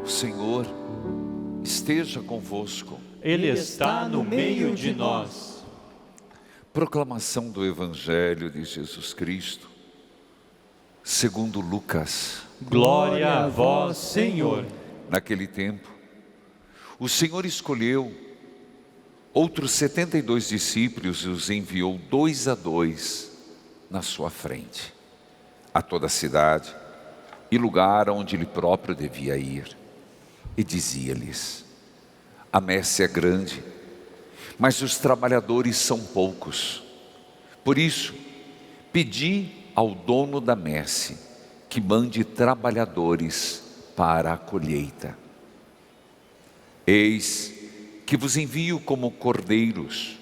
O Senhor esteja convosco. Ele está no meio de nós. Proclamação do Evangelho de Jesus Cristo, segundo Lucas. Glória a vós, Senhor. Naquele tempo, o Senhor escolheu outros 72 discípulos e os enviou 2 a 2 na sua frente, a toda a cidade e lugar onde ele próprio devia ir. E dizia-lhes: a messe é grande, mas os trabalhadores são poucos. Por isso, pedi ao dono da messe que mande trabalhadores para a colheita. Eis que vos envio como cordeiros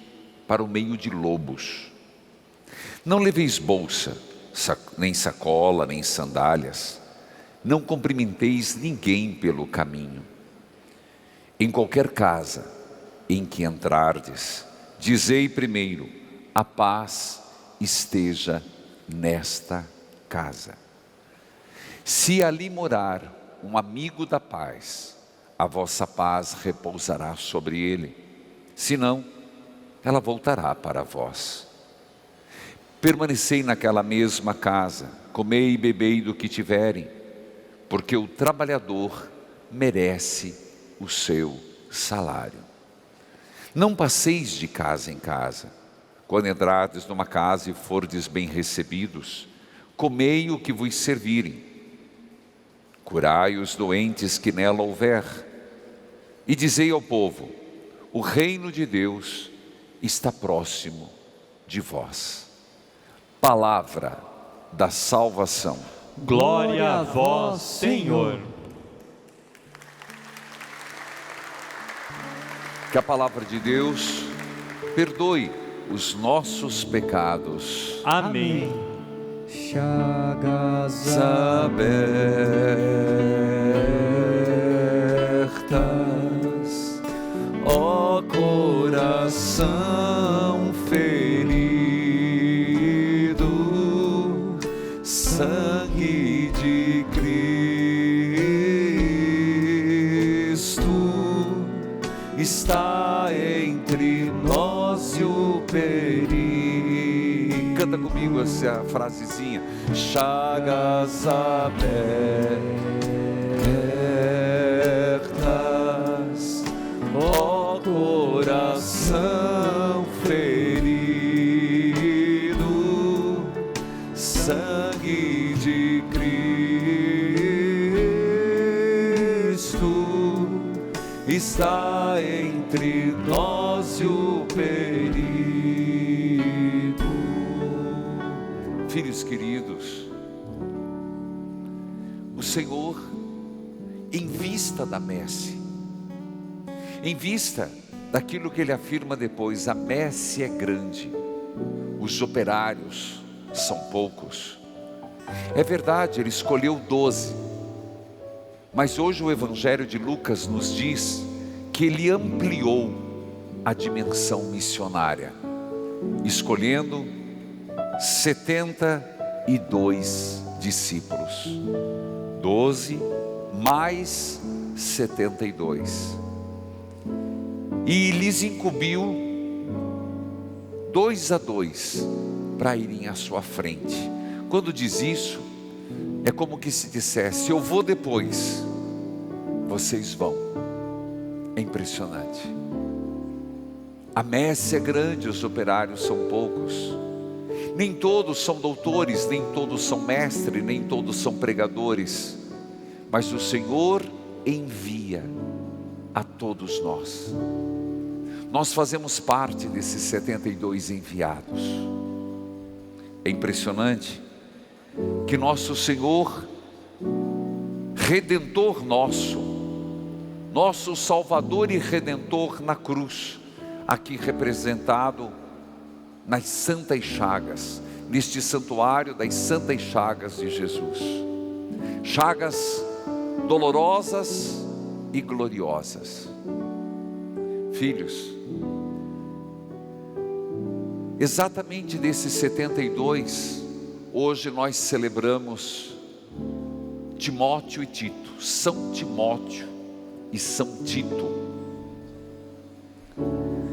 para o meio de lobos. Não leveis bolsa, nem sacola, nem sandálias. Não cumprimenteis ninguém pelo caminho. Em qualquer casa em que entrardes, dizei primeiro: a paz esteja nesta casa. Se ali morar um amigo da paz, a vossa paz repousará sobre ele. Senão, ela voltará para vós. Permanecei naquela mesma casa, comei e bebei do que tiverem, porque o trabalhador merece o seu salário. Não passeis de casa em casa. Quando entrardes numa casa e fordes bem recebidos, comei o que vos servirem. Curai os doentes que nela houver. E dizei ao povo: o reino de Deus está próximo de vós. Palavra da salvação. Glória a vós, Senhor. Que a palavra de Deus perdoe os nossos pecados. Amém. Chagas Abertas, ó coração ferido, sangue de Cristo está entre nós e o perigo. Canta comigo essa frasezinha: chagas abertas, ó coração ferido, sangue de Cristo está entre nós e o perigo. Filhos queridos, o Senhor, em vista da messe, em vista daquilo que ele afirma depois: a messe é grande, os operários são poucos. É verdade, ele escolheu 12, mas hoje o Evangelho de Lucas nos diz que ele ampliou a dimensão missionária, escolhendo 72 discípulos. 12 mais 72. E lhes incumbiu 2 a 2 para irem à sua frente. Quando diz isso, é como que se dissesse: eu vou depois, vocês vão. É impressionante. A messe é grande, os operários são poucos. Nem todos são doutores, nem todos são mestres, nem todos são pregadores, mas o Senhor envia a todos nós. Nós fazemos parte desses 72 enviados. É impressionante que nosso Senhor, Redentor nosso Salvador e Redentor na cruz, aqui representado nas santas chagas, neste santuário das santas chagas de Jesus. Chagas dolorosas e gloriosas. Filhos, exatamente desses 72, hoje nós celebramos Timóteo e Tito, São Timóteo e São Tito.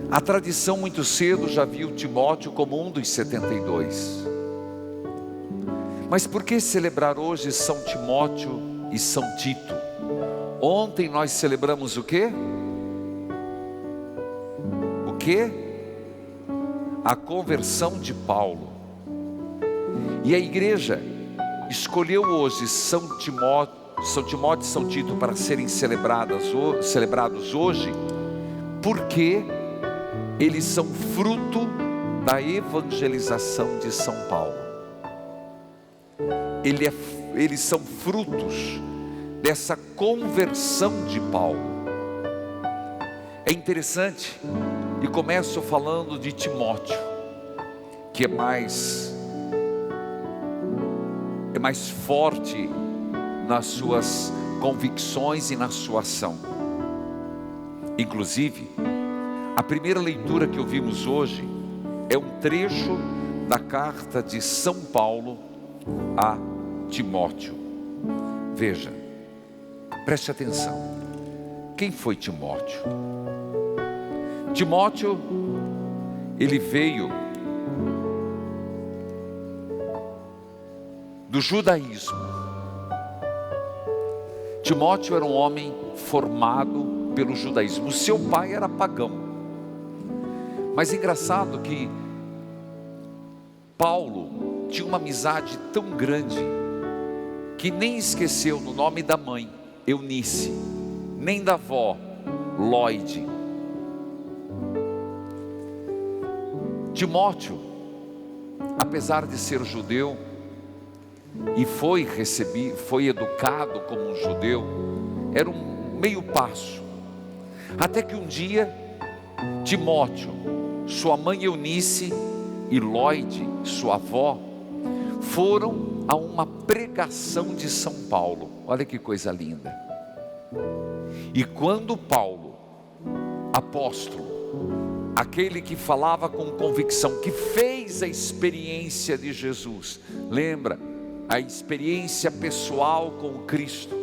A tradição muito cedo já viu Timóteo como um dos 72. Mas por que celebrar hoje São Timóteo e São Tito? Ontem nós celebramos o quê? O quê? A conversão de Paulo. E a igreja escolheu hoje São Timóteo e São Tito para serem celebrados hoje, porque eles são fruto da evangelização de São Paulo. Eles são frutos dessa conversão de Paulo. É interessante, e começo falando de Timóteo, que é mais forte nas suas convicções e na sua ação. Inclusive, a primeira leitura que ouvimos hoje é um trecho da carta de São Paulo a Timóteo. Veja, preste atenção. Quem foi Timóteo? Timóteo, ele veio do judaísmo. Timóteo era um homem formado pelo judaísmo. O seu pai era pagão. Mas é engraçado que Paulo tinha uma amizade tão grande que nem esqueceu do nome da mãe, Eunice, nem da avó, Lloyd. Timóteo, apesar de ser judeu, e foi educado como um judeu, era um meio passo, até que um dia, Timóteo, sua mãe Eunice e Lloyd, sua avó, foram a uma pregação de São Paulo. Olha que coisa linda. E quando Paulo, apóstolo, aquele que falava com convicção, que fez a experiência de Jesus, lembra? A experiência pessoal com Cristo,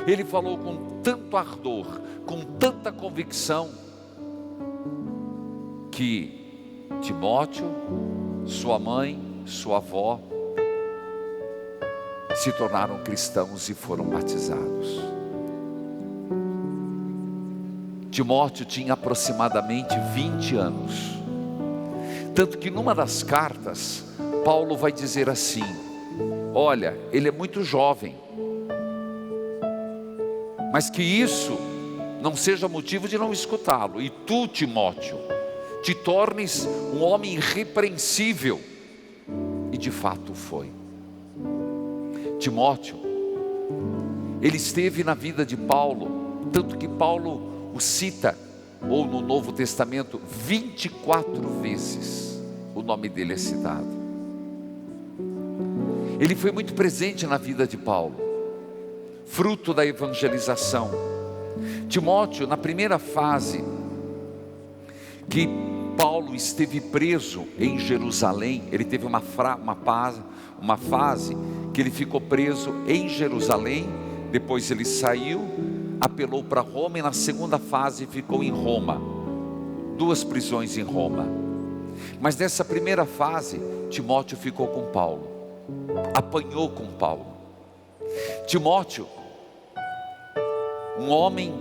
ele falou com tanto ardor, com tanta convicção, que Timóteo, sua mãe, sua avó, se tornaram cristãos e foram batizados. Timóteo tinha aproximadamente 20 anos, tanto que numa das cartas, Paulo vai dizer assim: olha, ele é muito jovem, mas que isso não seja motivo de não escutá-lo. E tu, Timóteo, te tornes um homem irrepreensível. E de fato foi. Timóteo, ele esteve na vida de Paulo, tanto que Paulo o cita, ou no Novo Testamento, 24 vezes o nome dele é citado. Ele foi muito presente na vida de Paulo, fruto da evangelização. Timóteo, na primeira fase que Paulo esteve preso em Jerusalém, ele teve uma fase que ele ficou preso em Jerusalém, depois ele saiu, apelou para Roma, e na segunda fase ficou em Roma, 2 prisões em Roma. Mas nessa primeira fase, Timóteo ficou com Paulo, apanhou com Paulo. Timóteo, um homem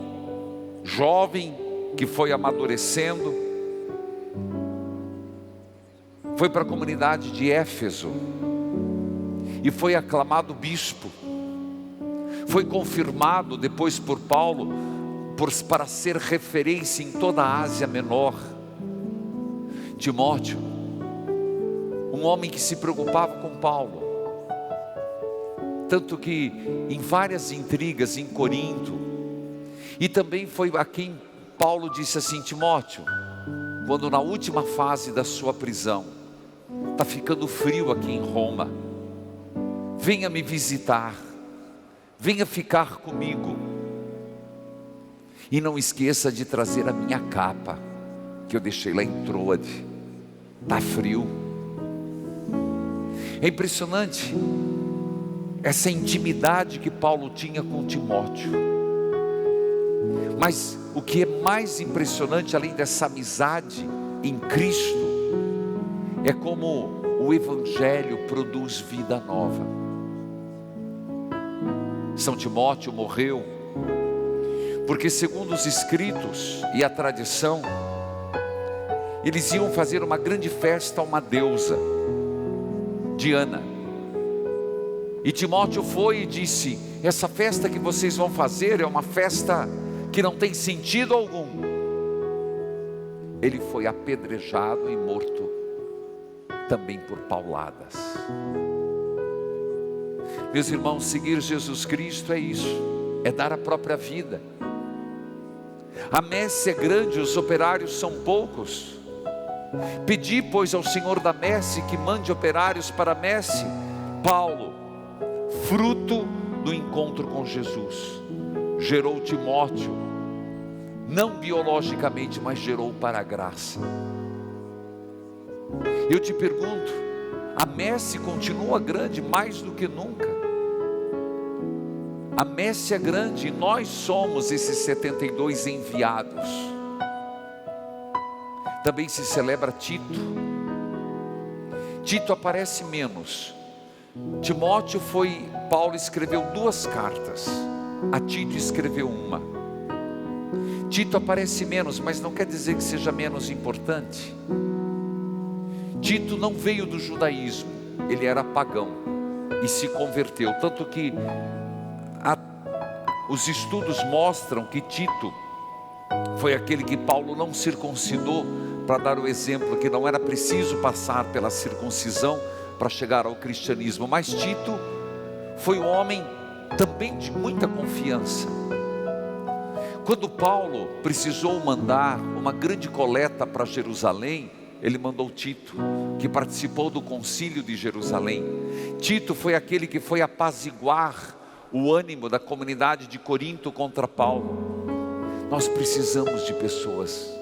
jovem que foi amadurecendo, foi para a comunidade de Éfeso e foi aclamado bispo. Foi confirmado depois por Paulo para ser referência em toda a Ásia Menor. Timóteo, um homem que se preocupava com Paulo, tanto que em várias intrigas em Corinto, e também foi a quem Paulo disse assim: Timóteo, quando na última fase da sua prisão, está ficando frio aqui em Roma, venha me visitar, venha ficar comigo, e não esqueça de trazer a minha capa, que eu deixei lá em Troade, está frio. É impressionante essa intimidade que Paulo tinha com Timóteo. Mas o que é mais impressionante, além dessa amizade em Cristo, é como o Evangelho produz vida nova. São Timóteo morreu porque, segundo os escritos e a tradição, eles iam fazer uma grande festa a uma deusa, Diana. E Timóteo foi e disse: essa festa que vocês vão fazer é uma festa que não tem sentido algum. Ele foi apedrejado e morto também por pauladas. Meus irmãos, seguir Jesus Cristo é isso, é dar a própria vida. A messe é grande, os operários são poucos. Pedi, pois, ao Senhor da messe que mande operários para a messe. Paulo, fruto do encontro com Jesus, gerou Timóteo, não biologicamente, mas gerou para a graça. Eu te pergunto, a messe continua grande mais do que nunca. A messe é grande e nós somos esses 72 enviados. Também se celebra Tito. Tito aparece menos. Timóteo Paulo escreveu 2 cartas, a Tito escreveu 1. Tito aparece menos, mas não quer dizer que seja menos importante. Tito não veio do judaísmo, ele era pagão e se converteu, tanto que os estudos mostram que Tito foi aquele que Paulo não circuncidou, para dar o exemplo que não era preciso passar pela circuncisão para chegar ao cristianismo. Mas Tito foi um homem também de muita confiança. Quando Paulo precisou mandar uma grande coleta para Jerusalém, ele mandou Tito, que participou do concílio de Jerusalém. Tito foi aquele que foi apaziguar o ânimo da comunidade de Corinto contra Paulo. Nós precisamos de pessoas.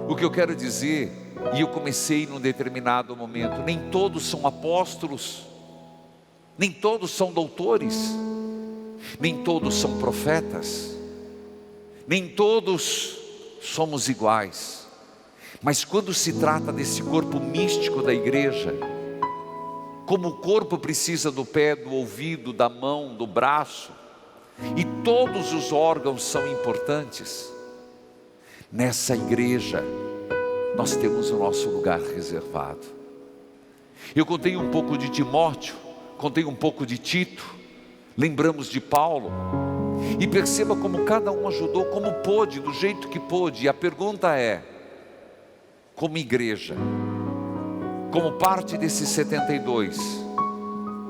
O que eu quero dizer, e eu comecei num determinado momento, nem todos são apóstolos, nem todos são doutores, nem todos são profetas, nem todos somos iguais. Mas quando se trata desse corpo místico da igreja, como o corpo precisa do pé, do ouvido, da mão, do braço, e todos os órgãos são importantes, nessa igreja nós temos o nosso lugar reservado. Eu contei um pouco de Timóteo, contei um pouco de Tito, lembramos de Paulo, e perceba como cada um ajudou como pôde, do jeito que pôde. E a pergunta é, como igreja, como parte desses 72,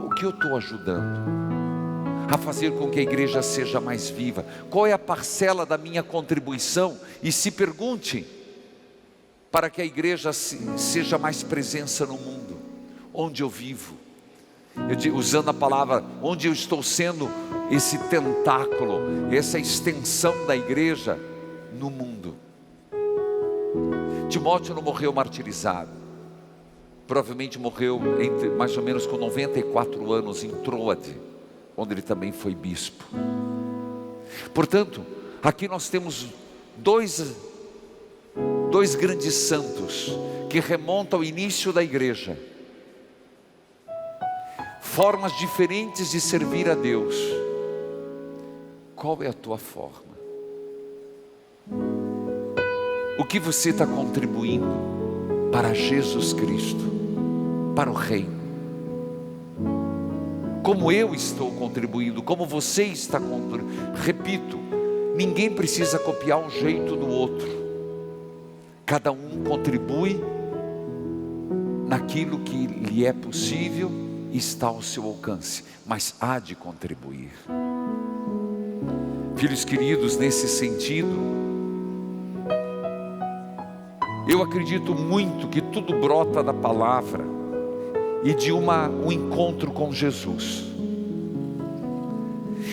o que eu estou ajudando a fazer com que a igreja seja mais viva? Qual é a parcela da minha contribuição? E se pergunte, para que a igreja seja mais presença no mundo, onde eu vivo. Usando a palavra, onde eu estou sendo esse tentáculo, essa extensão da igreja no mundo. Timóteo não morreu martirizado, provavelmente morreu mais ou menos com 94 anos em Troade, onde ele também foi bispo. Portanto, aqui nós temos dois grandes santos que remontam ao início da igreja, formas diferentes de servir a Deus. Qual é a tua forma? O que você está contribuindo para Jesus Cristo, para o reino? Como eu estou contribuindo, como você está contribuindo? Repito, ninguém precisa copiar um jeito do outro. Cada um contribui naquilo que lhe é possível e está ao seu alcance, mas há de contribuir. Filhos queridos, nesse sentido, eu acredito muito que tudo brota da palavra e de um encontro com Jesus.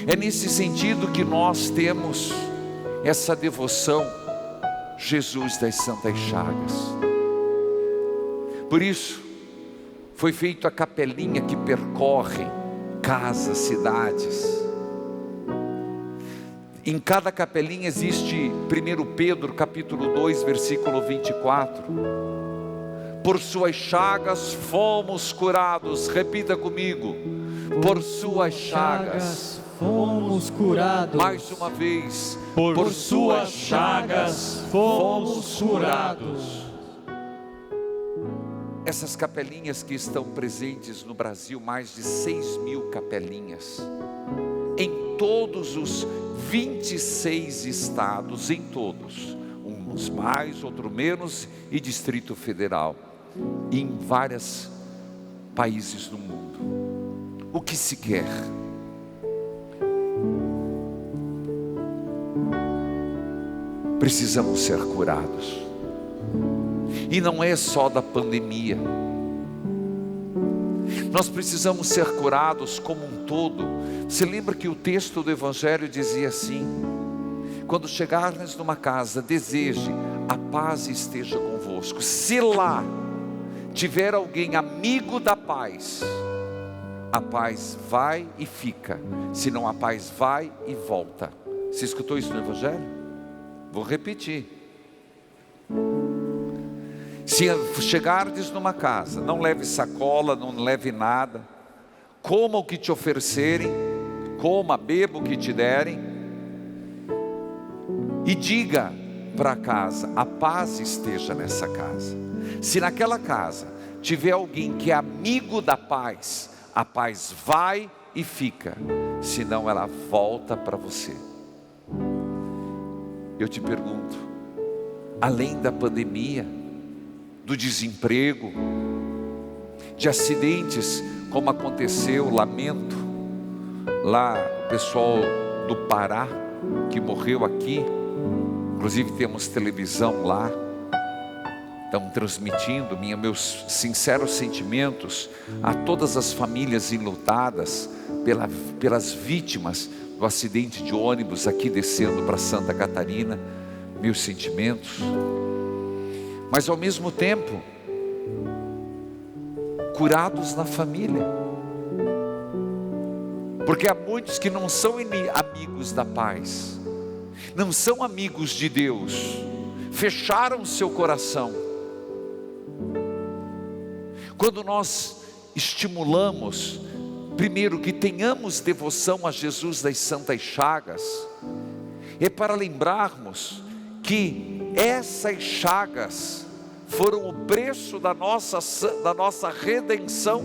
É nesse sentido que nós temos essa devoção, Jesus das Santas Chagas. Por isso foi feita a capelinha que percorre casas, cidades. Em cada capelinha existe 1 Pedro capítulo 2, versículo 24. Por suas chagas fomos curados. Repita comigo. Por suas chagas fomos curados. Mais uma vez. Por suas chagas fomos curados. Essas capelinhas que estão presentes no Brasil, mais de 6.000 capelinhas, em todos os 26 estados, em todos, uns mais, outros menos, e Distrito Federal, e em vários países do mundo. O que se quer? Precisamos ser curados. E não é só da pandemia. Nós precisamos ser curados como um todo. Você lembra que o texto do Evangelho dizia assim: quando chegardes numa casa, deseje, a paz esteja convosco. Se lá tiver alguém amigo da paz, a paz vai e fica. Senão a paz vai e volta. Você escutou isso no Evangelho? Vou repetir. Se chegardes numa casa, não leve sacola, não leve nada. Coma o que te oferecerem, coma, beba o que te derem. E diga para a casa, a paz esteja nessa casa. Se naquela casa tiver alguém que é amigo da paz, a paz vai e fica. Senão ela volta para você. Eu te pergunto, além da pandemia, do desemprego, de acidentes, como aconteceu, lamento, lá o pessoal do Pará, que morreu aqui, inclusive temos televisão lá, estão transmitindo, meus sinceros sentimentos a todas as famílias enlutadas pelas vítimas do acidente de ônibus aqui descendo para Santa Catarina, meus sentimentos. Mas ao mesmo tempo, curados na família, porque há muitos que não são amigos da paz, não são amigos de Deus, fecharam seu coração. Quando nós estimulamos, primeiro, que tenhamos devoção a Jesus das Santas Chagas, é para lembrarmos que essas chagas foram o preço da nossa redenção.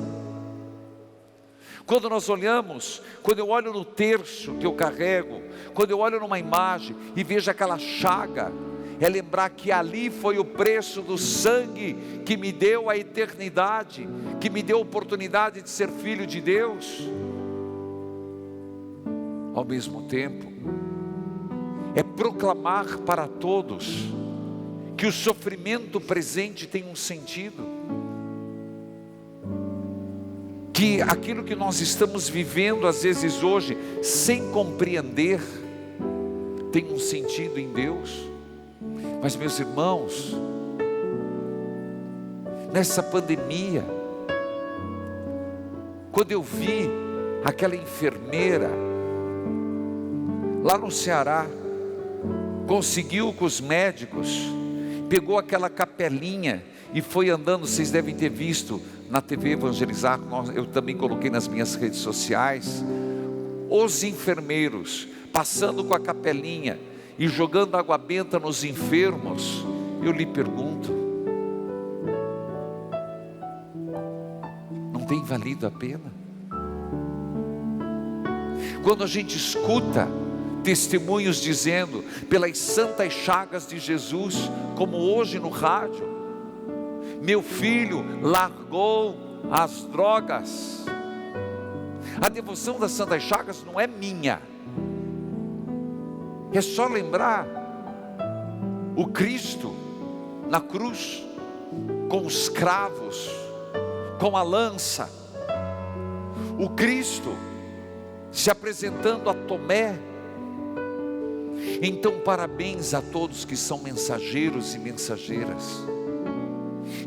Quando nós olhamos, quando eu olho no terço que eu carrego, quando eu olho numa imagem e vejo aquela chaga, é lembrar que ali foi o preço do sangue que me deu a eternidade, que me deu a oportunidade de ser filho de Deus. Ao mesmo tempo, é proclamar para todos que o sofrimento presente tem um sentido, que aquilo que nós estamos vivendo às vezes hoje, sem compreender, tem um sentido em Deus. Mas meus irmãos, nessa pandemia, quando eu vi aquela enfermeira lá no Ceará, conseguiu com os médicos, pegou aquela capelinha e foi andando. Vocês devem ter visto na TV Evangelizar, eu também coloquei nas minhas redes sociais, os enfermeiros passando com a capelinha e jogando água benta nos enfermos. Eu lhe pergunto, não tem valido a pena? Quando a gente escuta testemunhos dizendo, pelas santas chagas de Jesus, como hoje no rádio, meu filho largou as drogas. A devoção das santas chagas não é minha, é só lembrar o Cristo na cruz, com os cravos, com a lança, o Cristo se apresentando a Tomé. Então parabéns a todos que são mensageiros e mensageiras.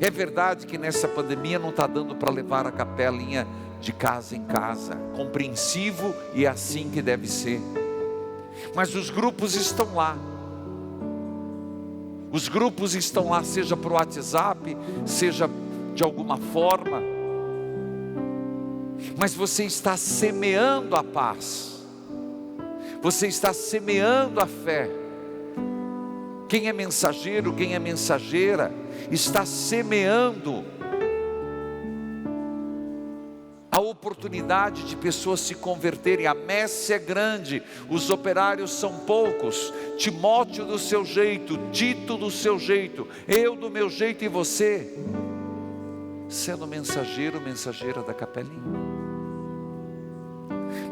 É verdade que nessa pandemia não está dando para levar a capelinha de casa em casa, compreensivo, e é assim que deve ser. Mas os grupos estão lá. Os grupos estão lá, seja por WhatsApp, seja de alguma forma. Mas você está semeando a paz. Você está semeando a fé. Quem é mensageiro, quem é mensageira, está semeando a oportunidade de pessoas se converterem. A messe é grande, os operários são poucos. Timóteo do seu jeito, Tito do seu jeito, eu do meu jeito, e você sendo mensageiro, mensageira da capelinha.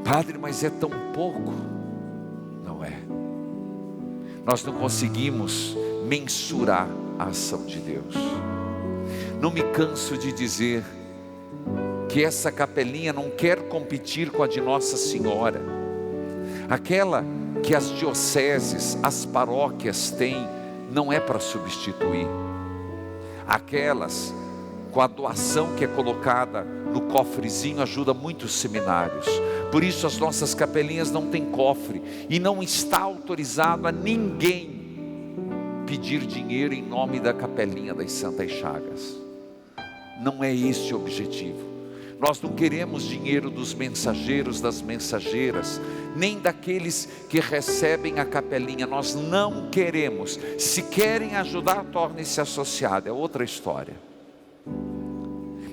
Padre, mas é tão pouco. Não é. Nós não conseguimos mensurar a ação de Deus. Não me canso de dizer que essa capelinha não quer competir com a de Nossa Senhora. Aquela que as dioceses, as paróquias têm, não é para substituir. Aquelas com a doação que é colocada no cofrezinho ajuda muitos seminários. Por isso as nossas capelinhas não têm cofre, e não está autorizado a ninguém pedir dinheiro em nome da capelinha das Santas Chagas. Não é esse o objetivo. Nós não queremos dinheiro dos mensageiros, das mensageiras, nem daqueles que recebem a capelinha. Nós não queremos. Se querem ajudar, torne-se associado, é outra história.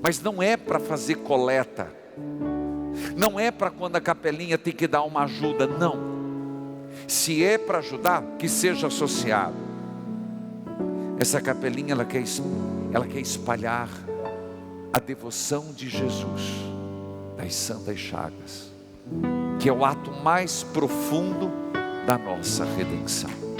Mas não é para fazer coleta, não é para quando a capelinha tem que dar uma ajuda, não. Se é para ajudar, que seja associado. Essa capelinha ela quer espalhar a devoção de Jesus das Santas Chagas, que é o ato mais profundo da nossa redenção.